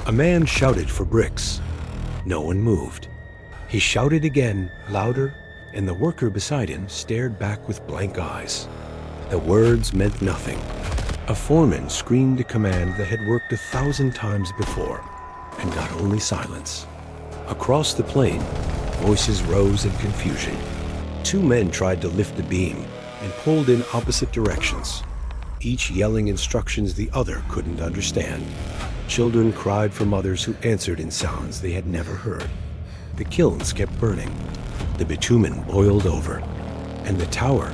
A man shouted for bricks. No one moved. He shouted again, louder, and the worker beside him stared back with blank eyes. The words meant nothing. A foreman screamed a command that had worked 1,000 times before, and got only silence. Across the plain, voices rose in confusion. Two men tried to lift the beam and pulled in opposite directions, each yelling instructions the other couldn't understand. Children cried for mothers who answered in sounds they had never heard. The kilns kept burning. The bitumen boiled over. And the tower,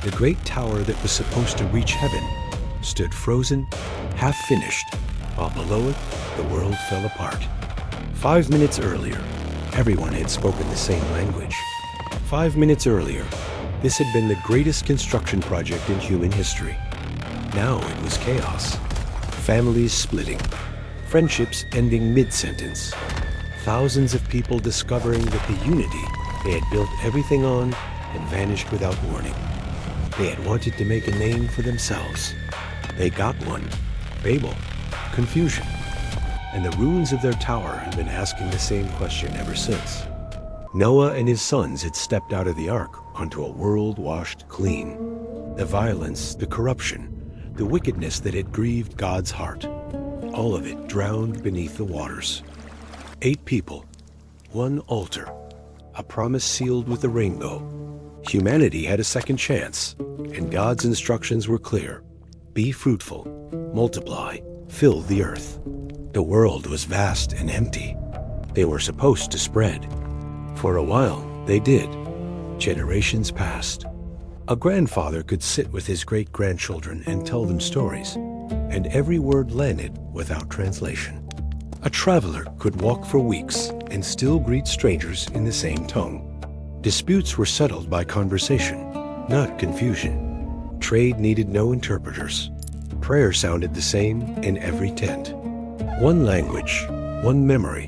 the great tower that was supposed to reach heaven, stood frozen, half-finished, while below it, the world fell apart. 5 minutes earlier, everyone had spoken the same language. 5 minutes earlier, this had been the greatest construction project in human history. Now it was chaos. Families splitting. Friendships ending mid-sentence. Thousands of people discovering that the unity they had built everything on had vanished without warning. They had wanted to make a name for themselves. They got one. Babel. Confusion. And the ruins of their tower had been asking the same question ever since. Noah and his sons had stepped out of the ark onto a world washed clean. The violence, the corruption, the wickedness that had grieved God's heart, all of it drowned beneath the waters. 8 people, 1 altar, a promise sealed with a rainbow. Humanity had a second chance, and God's instructions were clear. Be fruitful, multiply, fill the earth. The world was vast and empty. They were supposed to spread. For a while, they did. Generations passed. A grandfather could sit with his great-grandchildren and tell them stories, and every word landed without translation. A traveler could walk for weeks and still greet strangers in the same tongue. Disputes were settled by conversation, not confusion. Trade needed no interpreters. Prayer sounded the same in every tent. One language, one memory,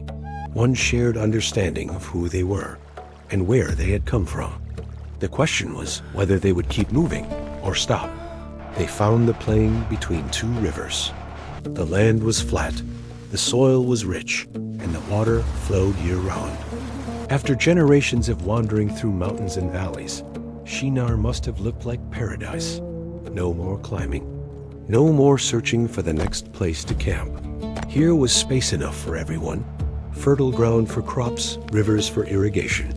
one shared understanding of who they were and where they had come from. The question was whether they would keep moving or stop. They found the plain between 2 rivers. The land was flat, the soil was rich, and the water flowed year-round. After generations of wandering through mountains and valleys, Shinar must have looked like paradise. No more climbing. No more searching for the next place to camp. Here was space enough for everyone. Fertile ground for crops, rivers for irrigation.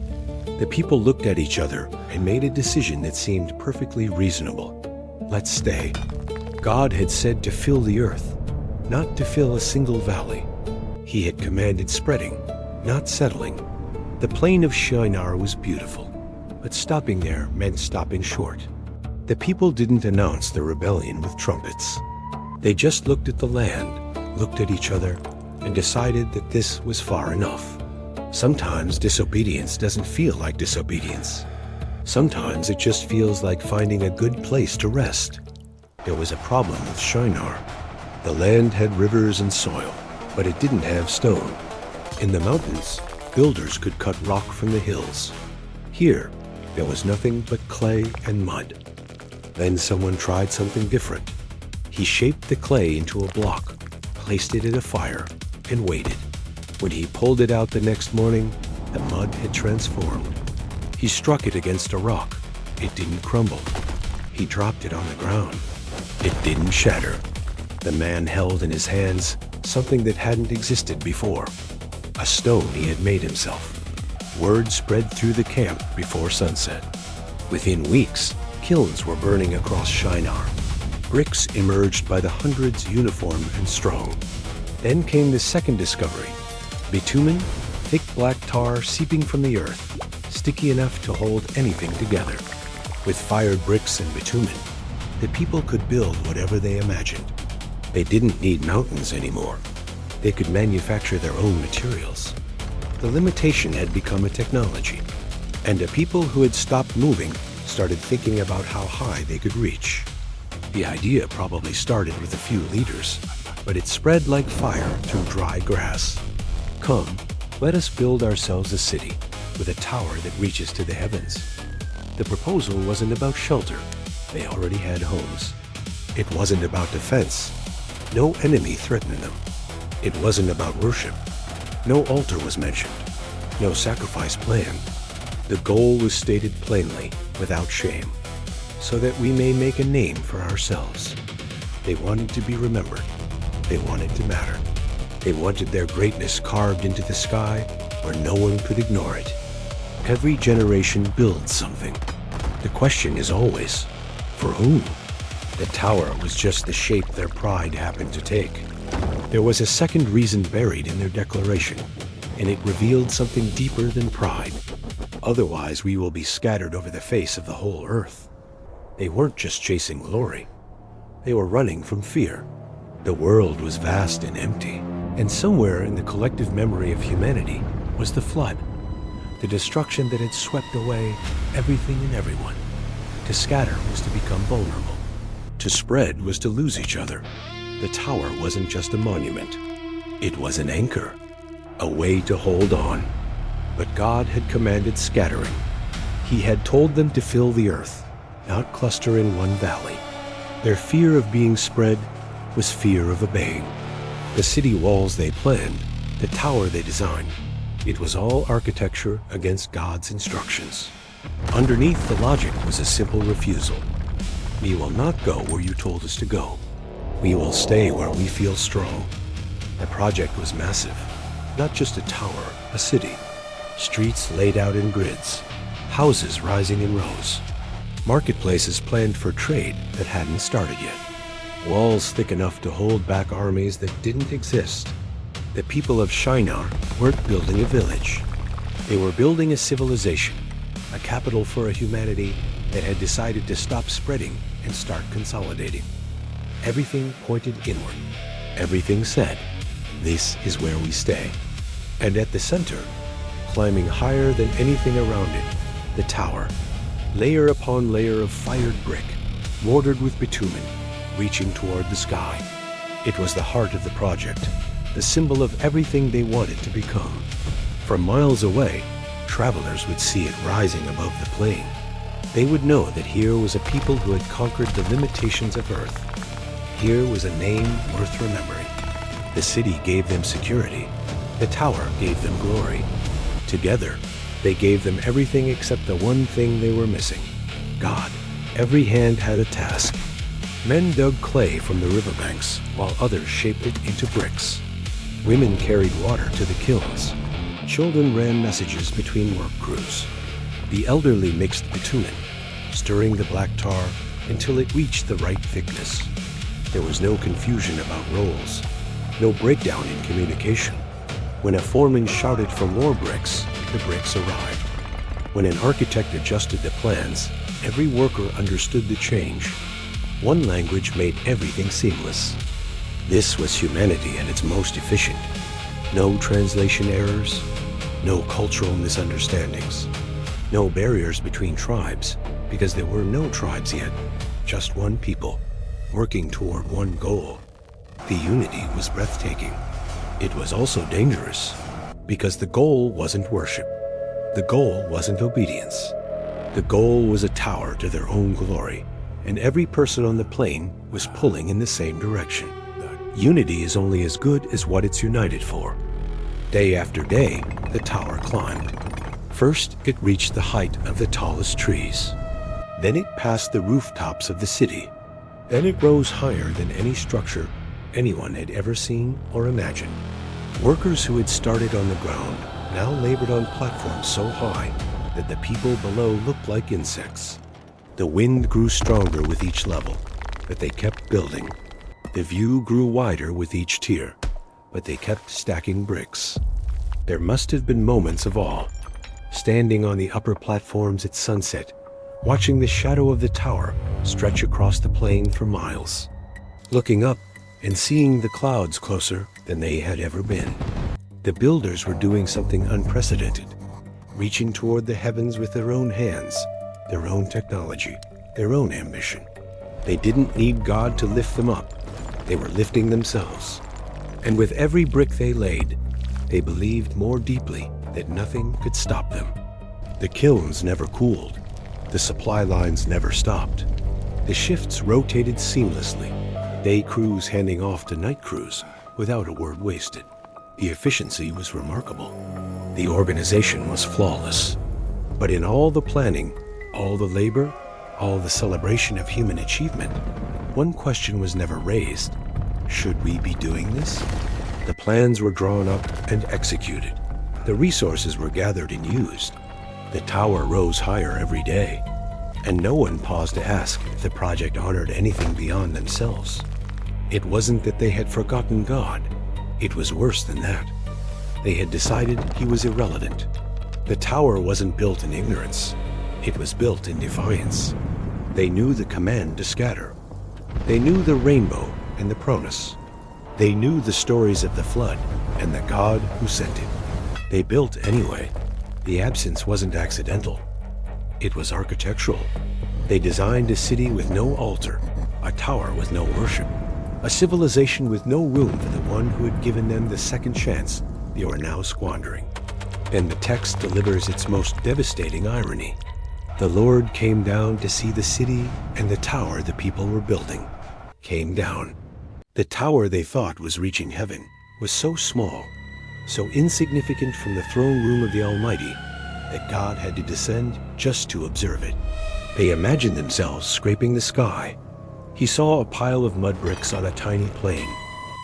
The people looked at each other and made a decision that seemed perfectly reasonable. Let's stay. God had said to fill the earth, not to fill a single valley. He had commanded spreading, not settling. The plain of Shinar was beautiful, but stopping there meant stopping short. The people didn't announce the rebellion with trumpets. They just looked at the land, looked at each other, and decided that this was far enough. Sometimes disobedience doesn't feel like disobedience. Sometimes it just feels like finding a good place to rest. There was a problem with Shinar. The land had rivers and soil, but it didn't have stone. In the mountains, builders could cut rock from the hills. Here, there was nothing but clay and mud. Then someone tried something different. He shaped the clay into a block, placed it in a fire, and waited. When he pulled it out the next morning, the mud had transformed. He struck it against a rock. It didn't crumble. He dropped it on the ground. It didn't shatter. The man held in his hands something that hadn't existed before. A stone he had made himself. Word spread through the camp before sunset. Within weeks, kilns were burning across Shinar. Bricks emerged by the hundreds, uniform and strong. Then came the second discovery. Bitumen, thick black tar seeping from the earth, sticky enough to hold anything together. With fired bricks and bitumen, the people could build whatever they imagined. They didn't need mountains anymore. They could manufacture their own materials. The limitation had become a technology, and a people who had stopped moving started thinking about how high they could reach. The idea probably started with a few leaders, but it spread like fire through dry grass. Come, let us build ourselves a city with a tower that reaches to the heavens. The proposal wasn't about shelter. They already had homes. It wasn't about defense. No enemy threatened them. It wasn't about worship. No altar was mentioned. No sacrifice planned. The goal was stated plainly, without shame, so that we may make a name for ourselves. They wanted to be remembered. They wanted to matter. They wanted their greatness carved into the sky where no one could ignore it. Every generation builds something. The question is always, for whom? The tower was just the shape their pride happened to take. There was a second reason buried in their declaration, and it revealed something deeper than pride. Otherwise, we will be scattered over the face of the whole earth. They weren't just chasing glory. They were running from fear. The world was vast and empty, and somewhere in the collective memory of humanity was the flood, the destruction that had swept away everything and everyone. To scatter was to become vulnerable. To spread was to lose each other. The tower wasn't just a monument. It was an anchor, a way to hold on. But God had commanded scattering. He had told them to fill the earth, not cluster in one valley. Their fear of being spread was fear of obeying. The city walls they planned, the tower they designed, it was all architecture against God's instructions. Underneath the logic was a simple refusal. We will not go where you told us to go. We will stay where we feel strong. The project was massive, not just a tower, a city. Streets laid out in grids, houses rising in rows, marketplaces planned for trade that hadn't started yet, walls thick enough to hold back armies that didn't exist. The people of Shinar weren't building a village. They were building a civilization, a capital for a humanity that had decided to stop spreading and start consolidating. Everything pointed inward. Everything said, this is where we stay. And at the center, climbing higher than anything around it, the tower, layer upon layer of fired brick, mortared with bitumen, reaching toward the sky. It was the heart of the project, the symbol of everything they wanted to become. From miles away, travelers would see it rising above the plain. They would know that here was a people who had conquered the limitations of Earth. Here was a name worth remembering. The city gave them security. The tower gave them glory. Together, they gave them everything except the one thing they were missing, God. Every hand had a task. Men dug clay from the riverbanks, while others shaped it into bricks. Women carried water to the kilns. Children ran messages between work crews. The elderly mixed bitumen, stirring the black tar until it reached the right thickness. There was no confusion about roles, no breakdown in communication. When a foreman shouted for more bricks, the bricks arrived. When an architect adjusted the plans, every worker understood the change. One language made everything seamless. This was humanity at its most efficient. No translation errors, no cultural misunderstandings, no barriers between tribes, because there were no tribes yet, just one people, working toward one goal. The unity was breathtaking. It was also dangerous, because the goal wasn't worship. The goal wasn't obedience. The goal was a tower to their own glory, and every person on the plain was pulling in the same direction. Unity is only as good as what it's united for. Day after day, the tower climbed. First, it reached the height of the tallest trees. Then it passed the rooftops of the city. Then it rose higher than any structure anyone had ever seen or imagined. Workers who had started on the ground now labored on platforms so high that the people below looked like insects. The wind grew stronger with each level, but they kept building. The view grew wider with each tier, but they kept stacking bricks. There must have been moments of awe, standing on the upper platforms at sunset, watching the shadow of the tower stretch across the plain for miles, looking up and seeing the clouds closer than they had ever been. The builders were doing something unprecedented, reaching toward the heavens with their own hands, their own technology, their own ambition. They didn't need God to lift them up. They were lifting themselves. And with every brick they laid, they believed more deeply that nothing could stop them. The kilns never cooled. The supply lines never stopped. The shifts rotated seamlessly, day crews handing off to night crews, without a word wasted. The efficiency was remarkable. The organization was flawless. But in all the planning, all the labor, all the celebration of human achievement, one question was never raised. Should we be doing this? The plans were drawn up and executed. The resources were gathered and used. The tower rose higher every day, and no one paused to ask if the project honored anything beyond themselves. It wasn't that they had forgotten God. It was worse than that. They had decided he was irrelevant. The tower wasn't built in ignorance. It was built in defiance. They knew the command to scatter. They knew the rainbow and the promise. They knew the stories of the flood and the God who sent it. They built anyway. The absence wasn't accidental. It was architectural. They designed a city with no altar, a tower with no worship, a civilization with no room for the one who had given them the second chance they were now squandering. And the text delivers its most devastating irony. The Lord came down to see the city and the tower the people were building. Came down. The tower they thought was reaching heaven was so small, so insignificant from the throne room of the Almighty, that God had to descend just to observe it. They imagined themselves scraping the sky. He saw a pile of mud bricks on a tiny plain,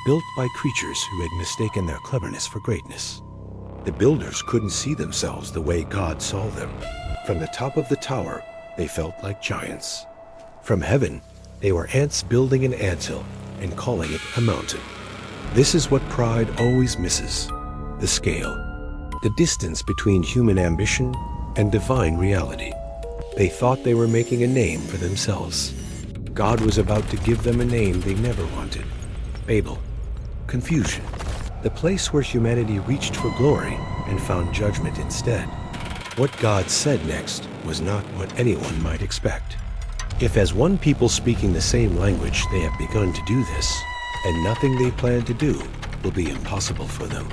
built by creatures who had mistaken their cleverness for greatness. The builders couldn't see themselves the way God saw them. From the top of the tower, they felt like giants. From heaven, they were ants building an anthill and calling it a mountain. This is what pride always misses: the scale, the distance between human ambition and divine reality. They thought they were making a name for themselves. God was about to give them a name they never wanted: Babel, confusion, the place where humanity reached for glory and found judgment instead. What God said next was not what anyone might expect. If as one people speaking the same language they have begun to do this, and nothing they plan to do will be impossible for them.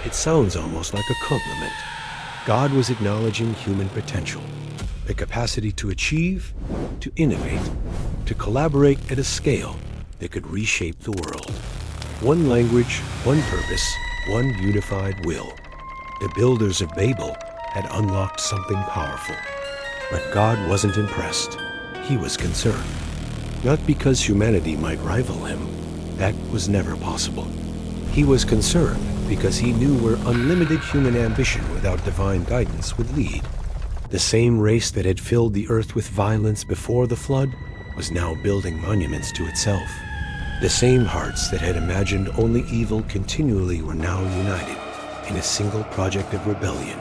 It sounds almost like a compliment. God was acknowledging human potential, the capacity to achieve, to innovate, to collaborate at a scale that could reshape the world. One language, one purpose, one unified will. The builders of Babel had unlocked something powerful. But God wasn't impressed. He was concerned. Not because humanity might rival him. That was never possible. He was concerned because he knew where unlimited human ambition without divine guidance would lead. The same race that had filled the earth with violence before the flood was now building monuments to itself. The same hearts that had imagined only evil continually were now united in a single project of rebellion.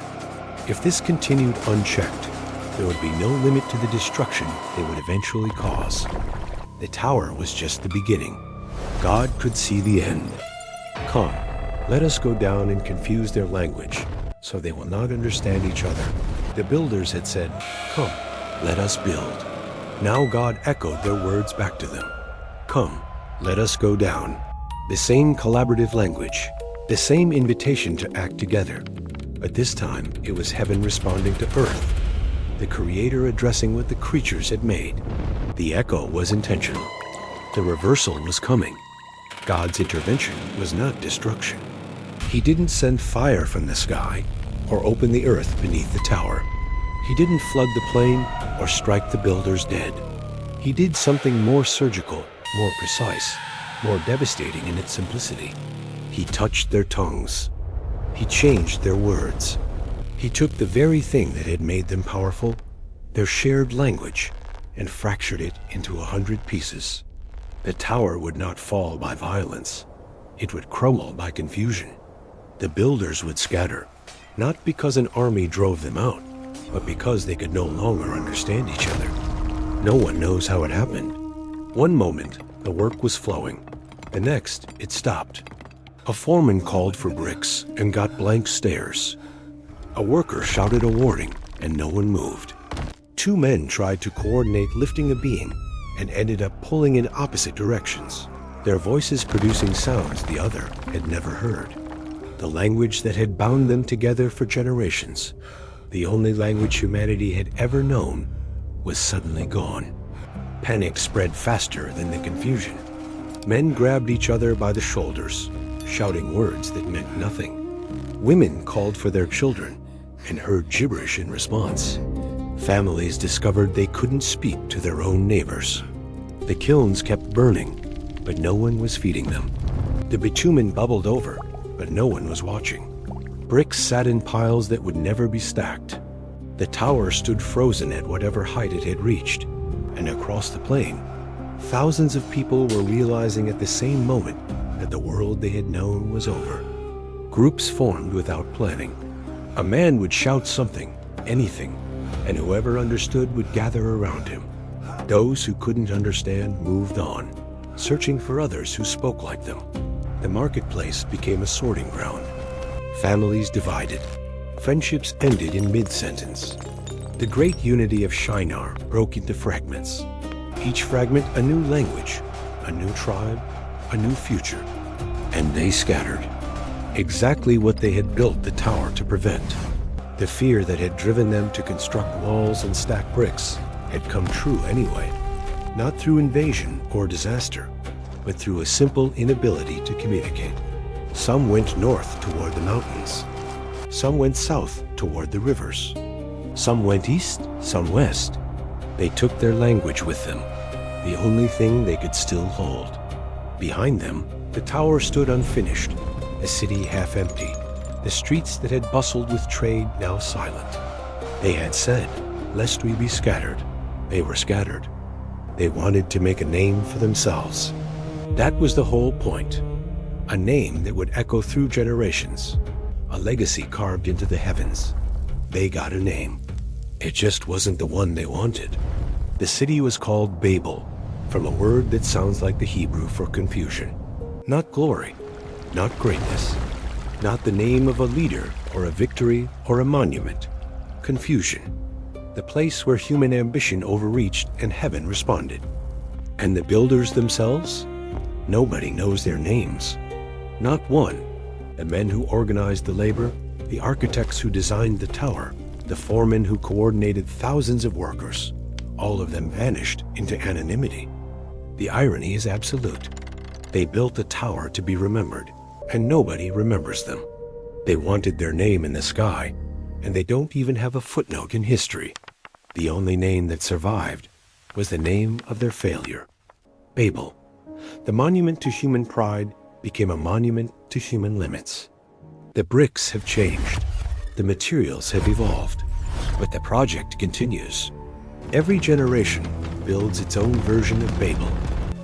If this continued unchecked, there would be no limit to the destruction they would eventually cause. The tower was just the beginning. God could see the end. Come, let us go down and confuse their language, so they will not understand each other. The builders had said, "Come, let us build." Now God echoed their words back to them. "Come, let us go down." The same collaborative language, the same invitation to act together. But this time, it was heaven responding to earth, the Creator addressing what the creatures had made. The echo was intentional. The reversal was coming. God's intervention was not destruction. He didn't send fire from the sky or open the earth beneath the tower. He didn't flood the plain or strike the builders dead. He did something more surgical, more precise, more devastating in its simplicity. He touched their tongues. He changed their words. He took the very thing that had made them powerful, their shared language, and fractured it into 100 pieces. The tower would not fall by violence. It would crumble by confusion. The builders would scatter, not because an army drove them out, but because they could no longer understand each other. No one knows how it happened. One moment, the work was flowing. The next, it stopped. A foreman called for bricks and got blank stares. A worker shouted a warning, and no one moved. Two men tried to coordinate lifting a beam and ended up pulling in opposite directions, their voices producing sounds the other had never heard. The language that had bound them together for generations, the only language humanity had ever known, was suddenly gone. Panic spread faster than the confusion. Men grabbed each other by the shoulders, shouting words that meant nothing. Women called for their children and heard gibberish in response. Families discovered they couldn't speak to their own neighbors. The kilns kept burning, but no one was feeding them. The bitumen bubbled over, but no one was watching. Bricks sat in piles that would never be stacked. The tower stood frozen at whatever height it had reached, and across the plain, thousands of people were realizing at the same moment that the world they had known was over. Groups formed without planning. A man would shout something, anything, and whoever understood would gather around him. Those who couldn't understand moved on, searching for others who spoke like them. The marketplace became a sorting ground. Families divided. Friendships ended in mid-sentence. The great unity of Shinar broke into fragments. Each fragment a new language, a new tribe, a new future. And they scattered. Exactly what they had built the tower to prevent. The fear that had driven them to construct walls and stack bricks had come true anyway. Not through invasion or disaster, but through a simple inability to communicate. Some went north toward the mountains. Some went south toward the rivers. Some went east, some west. They took their language with them, the only thing they could still hold. Behind them, the tower stood unfinished, a city half empty, the streets that had bustled with trade now silent. They had said, "Lest we be scattered." They were scattered. They wanted to make a name for themselves. That was the whole point. A name that would echo through generations. A legacy carved into the heavens. They got a name. It just wasn't the one they wanted. The city was called Babel, from a word that sounds like the Hebrew for confusion. Not glory, not greatness, not the name of a leader or a victory or a monument. Confusion. The place where human ambition overreached and heaven responded. And the builders themselves? Nobody knows their names. Not one. The men who organized the labor, the architects who designed the tower, the foreman who coordinated thousands of workers, all of them vanished into anonymity. The irony is absolute. They built a tower to be remembered, and nobody remembers them. They wanted their name in the sky, and they don't even have a footnote in history. The only name that survived was the name of their failure. Babel. The monument to human pride became a monument to human limits. The bricks have changed. The materials have evolved. But the project continues. Every generation builds its own version of Babel.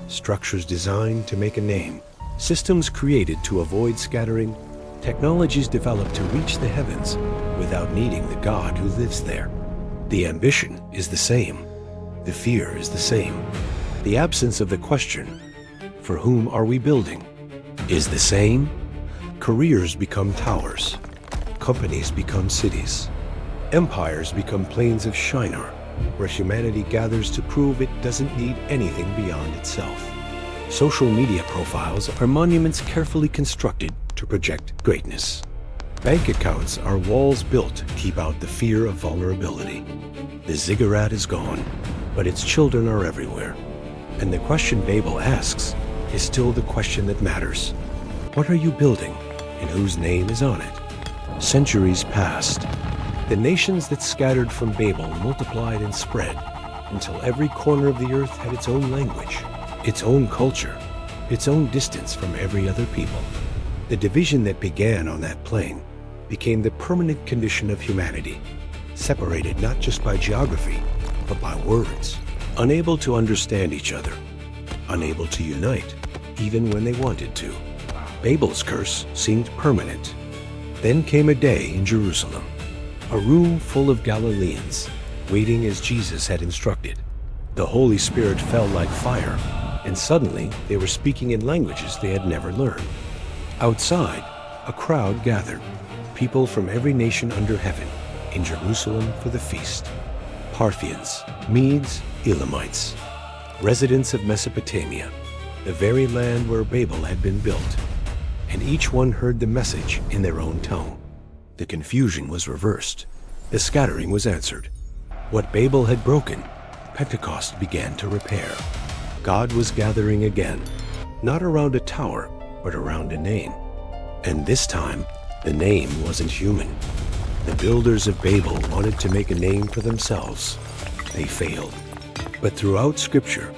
Structures designed to make a name. Systems created to avoid scattering. Technologies developed to reach the heavens without needing the God who lives there. The ambition is the same. The fear is the same. The absence of the question, for whom are we building, is the same. Careers become towers. Companies become cities. Empires become plains of Shinar, where humanity gathers to prove it doesn't need anything beyond itself. Social media profiles are monuments carefully constructed to project greatness. Bank accounts are walls built to keep out the fear of vulnerability. The ziggurat is gone, but its children are everywhere. And the question Babel asks is still the question that matters. What are you building, and whose name is on it? Centuries passed. The nations that scattered from Babel multiplied and spread until every corner of the earth had its own language, its own culture, its own distance from every other people. The division that began on that plain became the permanent condition of humanity, separated not just by geography, but by words, unable to understand each other, unable to unite, even when they wanted to. Babel's curse seemed permanent. Then came a day in Jerusalem, a room full of Galileans, waiting as Jesus had instructed. The Holy Spirit fell like fire, and suddenly they were speaking in languages they had never learned. Outside, a crowd gathered, people from every nation under heaven, in Jerusalem for the feast. Parthians, Medes, Elamites, residents of Mesopotamia, the very land where Babel had been built. And each one heard the message in their own tongue. The confusion was reversed. The scattering was answered. What Babel had broken, Pentecost began to repair. God was gathering again, not around a tower, but around a name. And this time, the name wasn't human. The builders of Babel wanted to make a name for themselves. They failed. But throughout Scripture,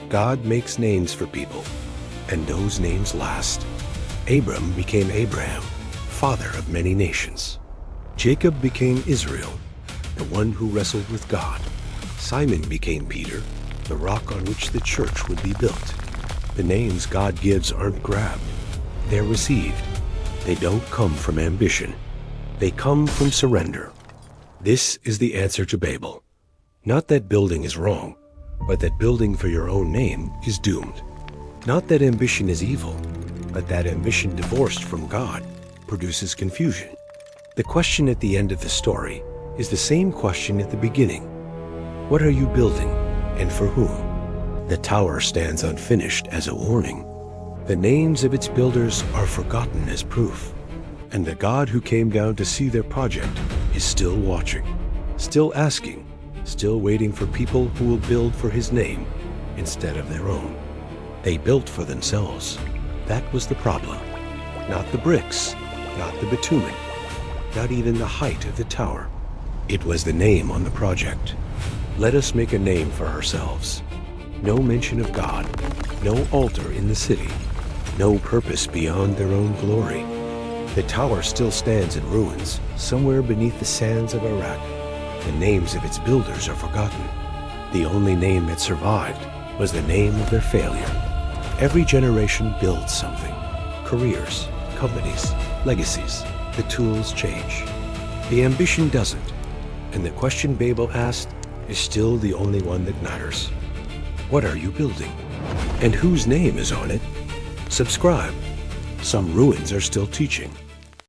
God makes names for people, and those names last. Abram became Abraham, father of many nations. Jacob became Israel, the one who wrestled with God. Simon became Peter, the rock on which the church would be built. The names God gives aren't grabbed. They're received. They don't come from ambition. They come from surrender. This is the answer to Babel. Not that building is wrong, but that building for your own name is doomed. Not that ambition is evil, but that ambition divorced from God produces confusion. The question at the end of the story is the same question at the beginning. What are you building, and for whom? The tower stands unfinished as a warning. The names of its builders are forgotten as proof. And the God who came down to see their project is still watching, still asking, still waiting for people who will build for his name instead of their own. They built for themselves. That was the problem. Not the bricks, not the bitumen, not even the height of the tower. It was the name on the project. Let us make a name for ourselves. No mention of God, no altar in the city, no purpose beyond their own glory. The tower still stands in ruins, somewhere beneath the sands of Iraq. The names of its builders are forgotten. The only name that survived was the name of their failure. Every generation builds something. Careers, companies, legacies. The tools change. The ambition doesn't. And the question Babel asked is still the only one that matters. What are you building? And whose name is on it? Subscribe. Some ruins are still teaching.